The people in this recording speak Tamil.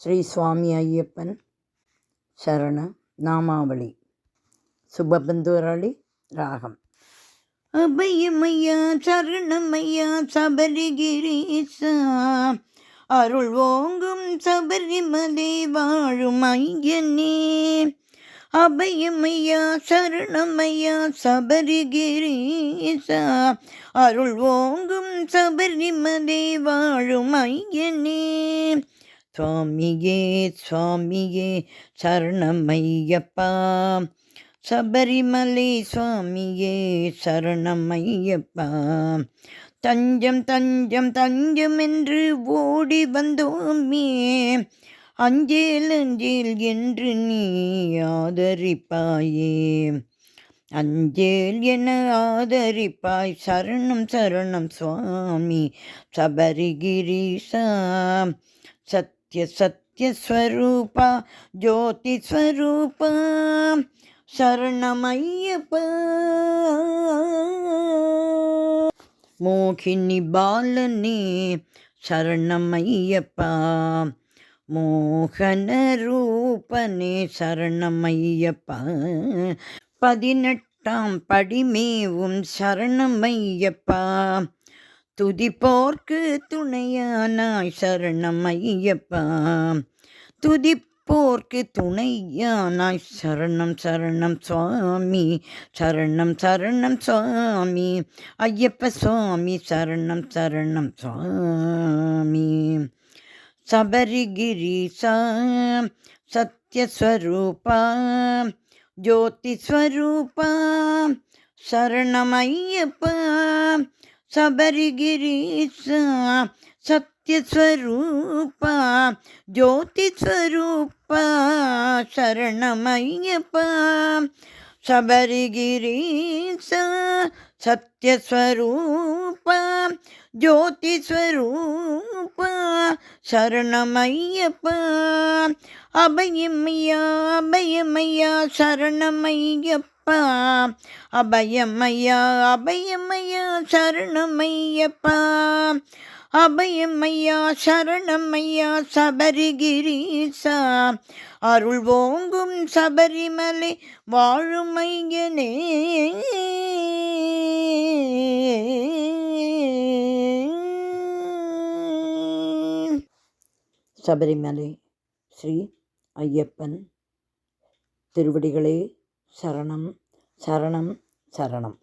ஸ்ரீ சுவாமி ஐயப்பன் சரண நாமாவளி. சுபபந்துரளி ராகம். அபயமையா சரணமையா சபரிகிரீசா, அருள் ஓங்கும் சபரிமலை வாழும் ஐயனே. அபயமையா சரணமையா சபரிகிரீசா, அருள் ஓங்கும் சபரிமலை வாழும் ஐயனே. சுவாமியே சுவாமியே சரணமையப்பா, சபரிமலை சுவாமியே சரணமையப்பா. தஞ்சம் தஞ்சம் தஞ்சம் என்று ஓடி வந்தோமே, அஞ்சேல் அஞ்சேல் என்று நீ ஆதரிப்பாயே. அஞ்சேல் என ஆதரிப்பாய், சரணம் சரணம் சுவாமி சபரிகிரீசா. சத்ய சத்ய ஸ்வரூபா ஜோதி ஸ்வரூபா சரணமையப்பா. மோகினி பாலனே சரணமையப்பா, மோகன ரூபனே சரணமையப்பா. 18ஆம் படிமேவும் சரணமையப்பா, துதிப்போர்க்கு துணையானாய் சரணமையப்பா. துதிப்போர்க்கு துணையானாய் சரணம் சரணம் சுவாமி, சரணம் சரணம் சுவாமி ஐயப்ப சுவாமி, சரணம் சரணம் சுவாமி. சபரிகிரீசா சத்யஸ்வரூபா ஜோதிஸ்வரூபா சரணமையப்பா. சபரிகிரீசா சத்யஸ்வரூபா ஜோதிஸ்வரூபா சரணமையப்பா. சபரிகிரீசா சத்யஸ்வரூபா ஜோதிஸ்வரூபா சரணமையப்பா. அபயமையா அபயமையா சரணமையப்பா, அபயமையா அபயமையா சரணமையப்பா. அபயமையா சரணமையா சபரிகிரீசா, அருள் ஓங்கும் சபரிமலை வாழும் ஐயனே. சபரிமலை ஸ்ரீ ஐயப்பன் திருவடிகளே சரணம் சரணம் சரணம்.